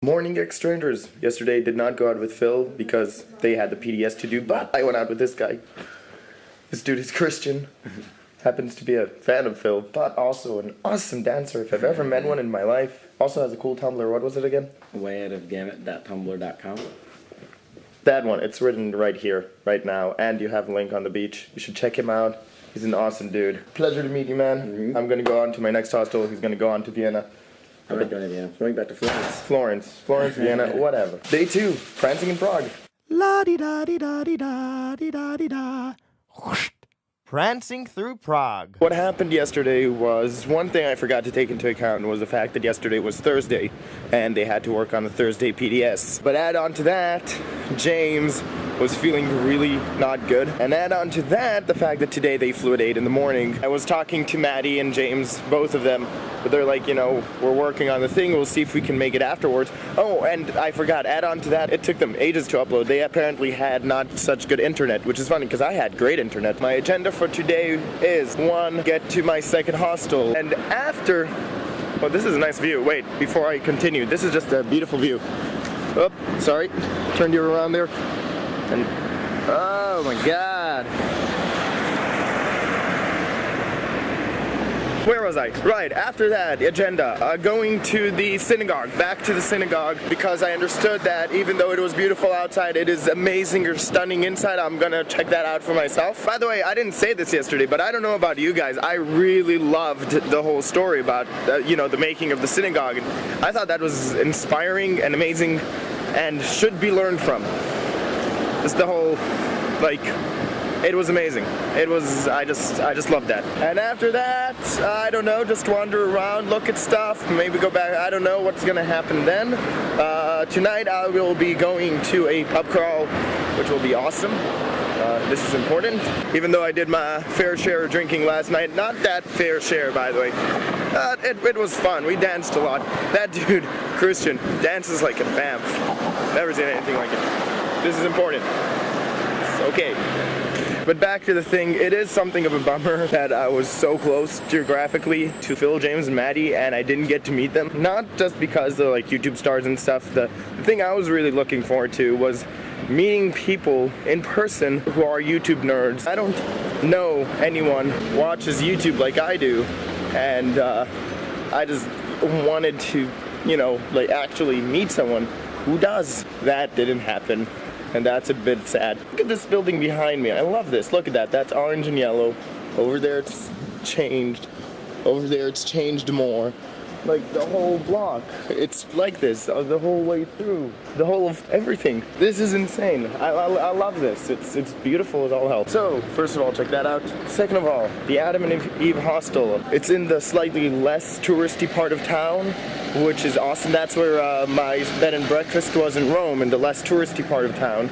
Morning exchangers. Yesterday did not go out with Phil because they had the PDS to do, but I went out with this guy. This dude is Christian. Happens to be a fan of Phil, but also an awesome dancer if I've ever met one in my life. Also has a cool Tumblr. What was it again? wayoutofgamut.tumblr.com. That one. It's written right here, right now, and you have a link on the beach. You should check him out. He's an awesome dude. Pleasure to meet you, man. I'm gonna go on to my next hostel. He's gonna go on to Vienna. I'm not going to Vienna. Going back to Florence. Florence, Vienna, whatever. Day 2, Prancing in Prague. La-di-da-di-da-di-da-di-da-di-da. Prancing through Prague. What happened yesterday was, one thing I forgot to take into account was the fact that yesterday was Thursday, and they had to work on the Thursday PDS. But add on to that, James was feeling really not good. And add on to that, the fact that today they flew at 8 in the morning. I was talking to Maddie and James, both of them, but they're like, you know, we're working on the thing, we'll see if we can make it afterwards. Oh, and I forgot, add on to that, it took them ages to upload. They apparently had not such good internet, which is funny because I had great internet. My agenda for today is 1, get to my second hostel, and after, well, this is a nice view. Wait, before I continue, this is just a beautiful view. Oh, sorry, turned you around there. And oh my god. Where was I? Right, after that, agenda. Going to the synagogue, back to the synagogue, because I understood that even though it was beautiful outside, it is amazing or stunning inside. I'm gonna check that out for myself. By the way, I didn't say this yesterday, but I don't know about you guys. I really loved the whole story about, you know, the making of the synagogue. And I thought that was inspiring and amazing and should be learned from. Just the whole, like, it was amazing. It was, I just loved that. And after that, I don't know, just wander around, look at stuff, maybe go back. I don't know what's gonna happen then. Tonight I will be going to a pub crawl, which will be awesome. This is important. Even though I did my fair share of drinking last night, not that fair share, by the way. It was fun. We danced a lot. That dude, Christian, dances like a vamp. Never seen anything like it. This is important. Okay. But back to the thing, it is something of a bummer that I was so close geographically to Phil, James, and Maddie, and I didn't get to meet them. Not just because they're like YouTube stars and stuff. The thing I was really looking forward to was meeting people in person who are YouTube nerds. I don't know anyone who watches YouTube like I do, and I just wanted to, you know, like actually meet someone who does. That didn't happen. And that's a bit sad. Look at this building behind me. I love this. Look at that. That's orange and yellow. Over there it's changed. Over there it's changed more. Like the whole block. It's like this the whole way through. The whole of everything. This is insane. I love this. It's beautiful as all hell. So, first of all, check that out. Second of all, the Adam and Eve hostel. It's in the slightly less touristy part of town, which is awesome. That's where my bed and breakfast was in Rome, in the less touristy part of town,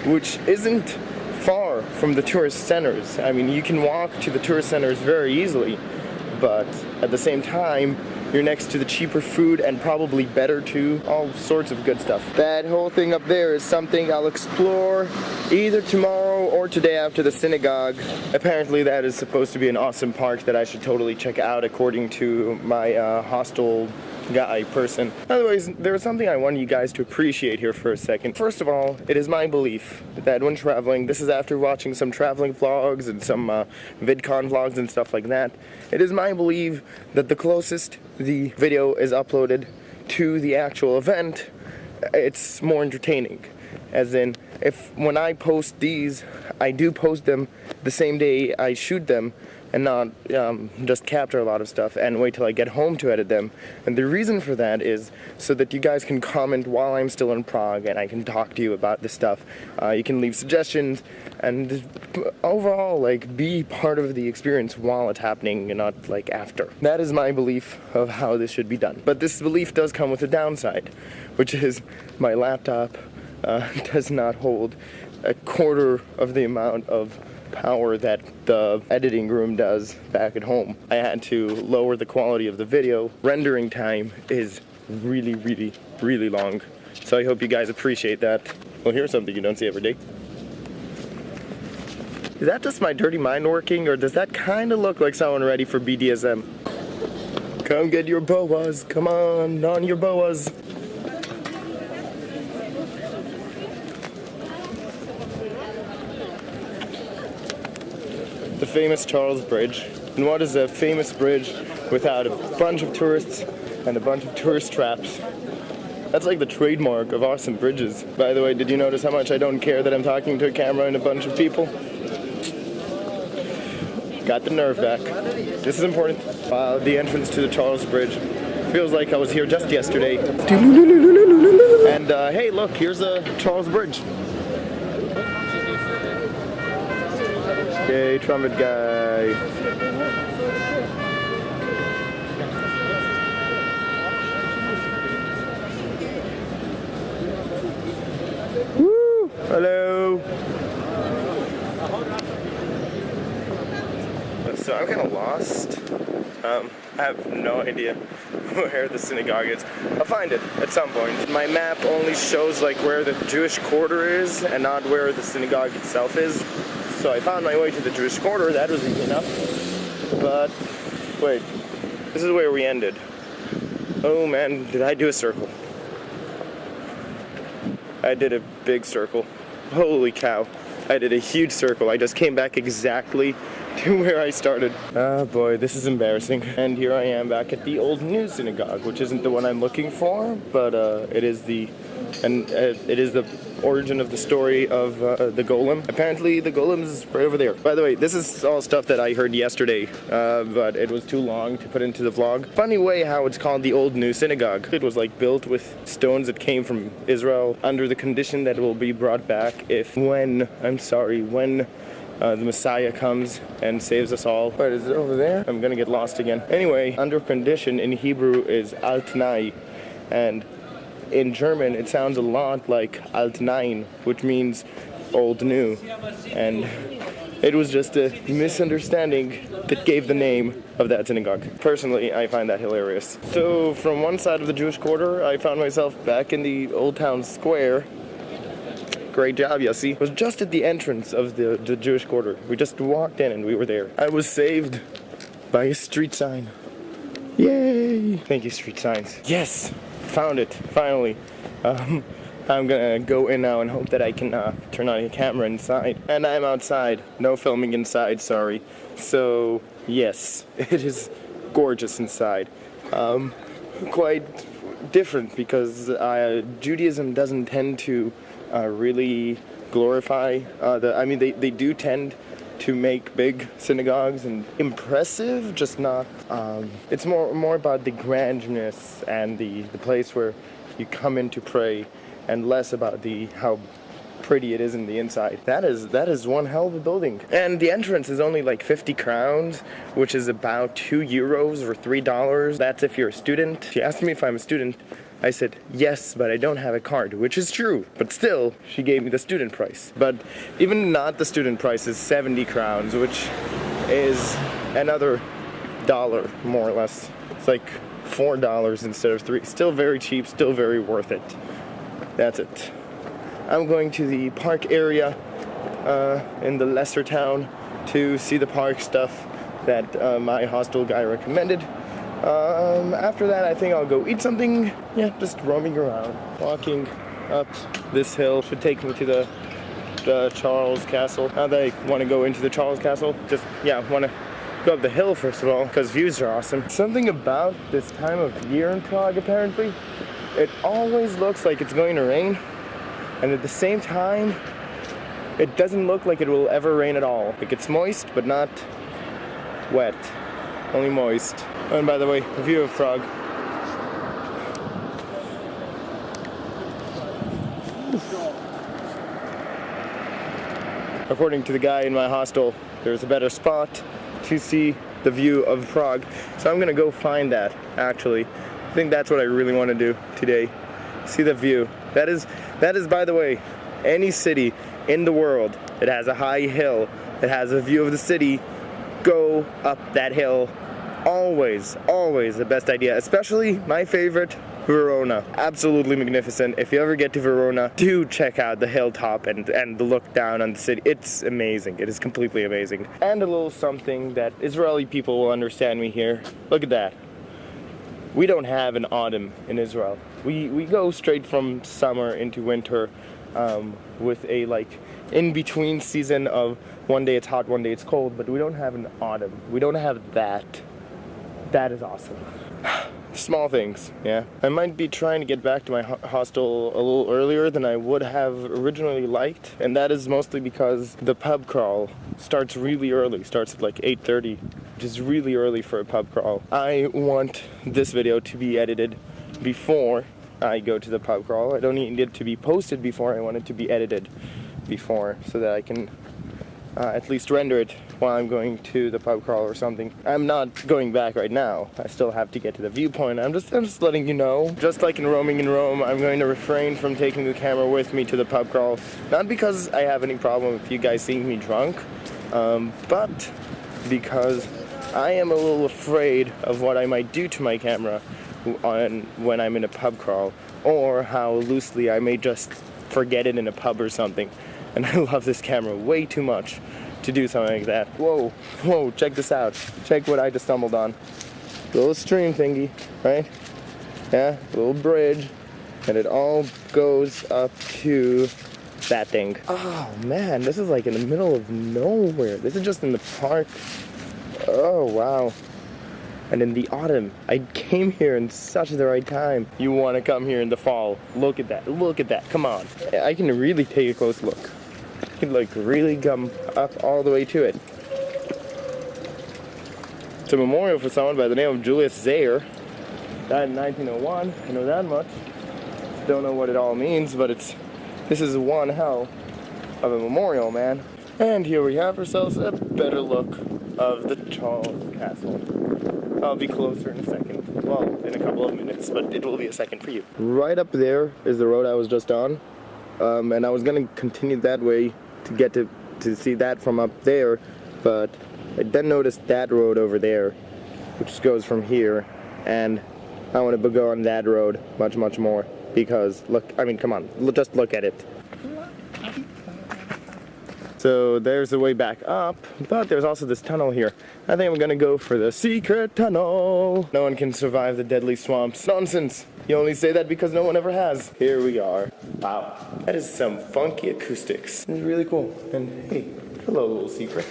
which isn't far from the tourist centers. I mean, you can walk to the tourist centers very easily, but at the same time, you're next to the cheaper food and probably better too. All sorts of good stuff. That whole thing up there is something I'll explore either tomorrow or today after the synagogue. Apparently that is supposed to be an awesome park that I should totally check out according to my hostel guy person. Otherwise, there was something I wanted you guys to appreciate here for a second. First of all, it is my belief that when traveling, this is after watching some traveling vlogs and some VidCon vlogs and stuff like that, it is my belief that the closest the video is uploaded to the actual event, it's more entertaining. As in, when I post these, I do post them the same day I shoot them, and not just capture a lot of stuff and wait till I get home to edit them. And the reason for that is so that you guys can comment while I'm still in Prague and I can talk to you about this stuff. You can leave suggestions and overall, like, be part of the experience while it's happening and not like after. That is my belief of how this should be done. But this belief does come with a downside, which is my laptop does not hold a quarter of the amount of power that the editing room does back at home. I had to lower the quality of the video. Rendering time is really, really, really long. So I hope you guys appreciate that. Well, here's something you don't see every day. Is that just my dirty mind working, or does that kind of look like someone ready for BDSM? Come get your boas, come on your boas. the famous Charles Bridge. And what is a famous bridge without a bunch of tourists and a bunch of tourist traps? That's like the trademark of awesome bridges. By the way, did you notice how much I don't care that I'm talking to a camera and a bunch of people? Got the nerve back. This is important. The entrance to the Charles Bridge. Feels like I was here just yesterday. And hey, look, here's the Charles Bridge. Okay, trumpet guy. Woo! Hello. So I'm kind of lost. I have no idea where the synagogue is. I'll find it at some point. My map only shows like where the Jewish quarter is and not where the synagogue itself is. So I found my way to the Jewish quarter. That was easy enough. But wait, this is where we ended. Oh man, did I do a circle? I did a big circle. Holy cow. I did a huge circle. I just came back exactly to where I started. Oh boy, this is embarrassing. And here I am back at the old new synagogue, which isn't the one I'm looking for, but it is the origin of the story of the golem. Apparently the golem is right over there. By the way, this is all stuff that I heard yesterday, but it was too long to put into the vlog. Funny way how it's called the old new synagogue. It was like built with stones that came from Israel under the condition that it will be brought back when the Messiah comes and saves us all. But is it over there? I'm gonna get lost again. Anyway, under condition in Hebrew is Alt-Nai, and in German it sounds a lot like Alt-Nein, which means old new. And it was just a misunderstanding that gave the name of that synagogue. Personally, I find that hilarious. So from one side of the Jewish quarter, I found myself back in the Old Town Square. Great job, Yosi. It was just at the entrance of the Jewish quarter. We just walked in and we were there. I was saved by a street sign. Yay! Thank you, street signs. Yes! Found it, finally. I'm gonna go in now and hope that I can turn on a camera inside. And I'm outside. No filming inside, sorry. So, yes, it is gorgeous inside. Quite different because Judaism doesn't tend to really glorify they do tend to make big synagogues and impressive, just not it's more about the grandness and the place where you come in to pray, and less about how pretty it is in the inside. That is one hell of a building. And the entrance is only like 50 crowns, which is about €2 or $3. That's if you're a student. She asked me if I'm a student. I said, yes, but I don't have a card, which is true. But still, she gave me the student price. But even not the student price is 70 crowns, which is another $1, more or less. It's like $4 instead of $3. Still very cheap, still very worth it. That's it. I'm going to the park area in the lesser town to see the park stuff that my hostel guy recommended. After that, I think I'll go eat something. Yeah, just roaming around. Walking up this hill should take me to the Charles Castle. Now that I want to go into the Charles Castle, want to go up the hill first of all, because views are awesome. Something about this time of year in Prague, apparently, it always looks like it's going to rain, and at the same time, it doesn't look like it will ever rain at all. Like, it's moist, but not wet. Only moist. And by the way, the view of Prague. According to the guy in my hostel, there's a better spot to see the view of Prague. So I'm gonna go find that, actually. I think that's what I really want to do today. See the view. That is, by the way, any city in the world that has a high hill, that has a view of the city, go up that hill. Always the best idea. Especially my favorite, Verona. Absolutely magnificent. If you ever get to Verona, do check out the hilltop and the look down on the city. It's amazing. It is completely amazing. And a little something that Israeli people will understand me here. Look at that. We don't have an autumn in Israel. We go straight from summer into winter with a like in-between season of one day it's hot, one day it's cold, but we don't have an autumn. We don't have that. That is awesome. Small things, yeah. I might be trying to get back to my hostel a little earlier than I would have originally liked, and that is mostly because the pub crawl starts really early, starts at like 8:30, which is really early for a pub crawl. I want this video to be edited before I go to the pub crawl. I don't need it to be posted before, I want it to be edited before, so that I can at least render it while I'm going to the pub crawl or something. I'm not going back right now. I still have to get to the viewpoint. I'm just letting you know. Just like in roaming in Rome, I'm going to refrain from taking the camera with me to the pub crawl. Not because I have any problem with you guys seeing me drunk, but because I am a little afraid of what I might do to my camera when I'm in a pub crawl, or how loosely I may just forget it in a pub or something. And I love this camera way too much to do something like that. Whoa, whoa, check this out. Check what I just stumbled on. Little stream thingy, right? Yeah, little bridge. And it all goes up to that thing. Oh man, this is like in the middle of nowhere. This is just in the park. Oh wow. And in the autumn, I came here in such the right time. You want to come here in the fall. Look at that, look at that, come on. I can really take a close look. I can like really come up all the way to it. It's a memorial for someone by the name of Julius Zaire. Died in 1901, I know that much. Don't know what it all means, but this is one hell of a memorial, man. And here we have ourselves a better look of the Charles Castle. I'll be closer in a second. Well, in a couple of minutes, but it will be a second for you. Right up there is the road I was just on. And I was gonna continue that way to get to see that from up there, but I then noticed that road over there, which goes from here, and I want to go on that road much, much more, because look, I mean, come on, just look at it. So there's the way back up, but there's also this tunnel here. I think I'm gonna go for the secret tunnel. No one can survive the deadly swamps. Nonsense. You only say that because no one ever has. Here we are. Wow, that is some funky acoustics. This is really cool. And hey, hello little secret.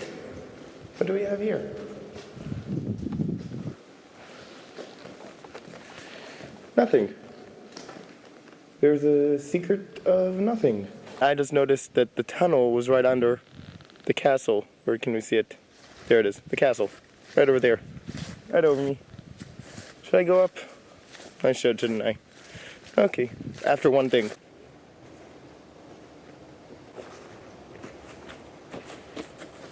What do we have here? Nothing. There's a secret of nothing. I just noticed that the tunnel was right under the castle. Where can we see it? There it is, the castle. Right over there. Right over me. Should I go up? I should, shouldn't I? Okay, after one thing.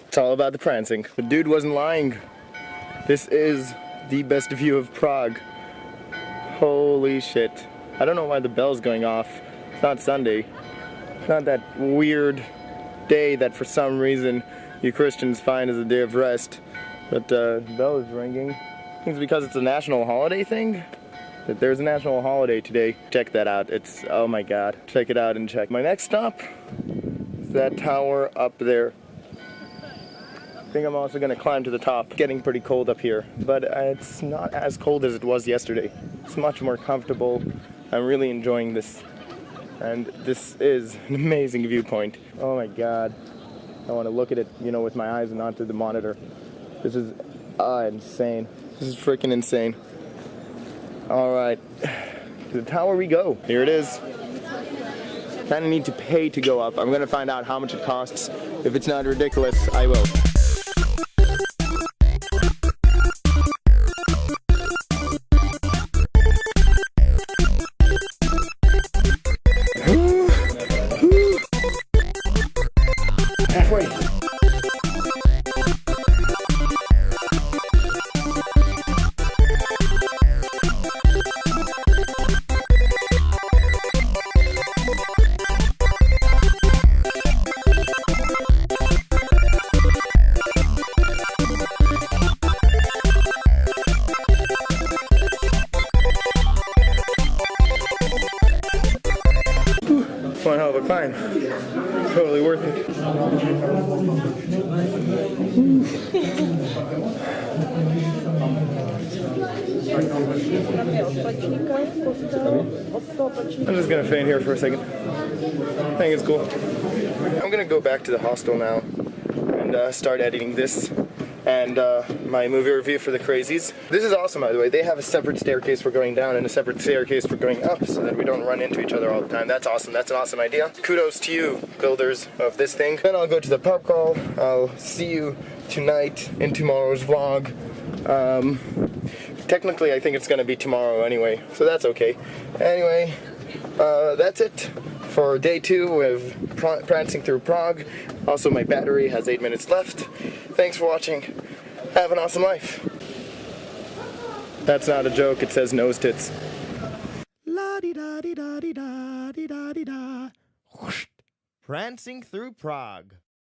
It's all about the prancing. The dude wasn't lying. This is the best view of Prague. Holy shit. I don't know why the bell's going off. It's not Sunday. It's not that weird day that for some reason you Christians find as a day of rest. But the bell is ringing. I think it's because it's a national holiday thing. That there's a national holiday today. Check that out. It's, oh my god. Check it out and check. My next stop is that tower up there. I think I'm also gonna climb to the top. It's getting pretty cold up here, but it's not as cold as it was yesterday. It's much more comfortable. I'm really enjoying this. And this is an amazing viewpoint. Oh my god. I want to look at it, you know, with my eyes and not through the monitor. This is insane. This is freaking insane. Alright. To the tower we go. Here it is. Kinda need to pay to go up. I'm gonna find out how much it costs. If it's not ridiculous, I will. Halfway. one hell of a climb. Totally worth it. I'm just gonna fan here for a second. I think it's cool. I'm gonna go back to the hostel now and start editing this and my movie review for the crazies. This is awesome, by the way. They have a separate staircase for going down and a separate staircase for going up so that we don't run into each other all the time. That's awesome. That's an awesome idea. Kudos to you, builders of this thing. Then I'll go to the pub crawl. I'll see you tonight in tomorrow's vlog. Technically, I think it's gonna be tomorrow anyway, so that's okay. Anyway, that's it for day 2 with Prancing through Prague. Also, my battery has 8 minutes left. Thanks for watching. Have an awesome life. That's not a joke, it says nose tits. La-di-da-di-da-di-da-di-da-di-da. Prancing through Prague.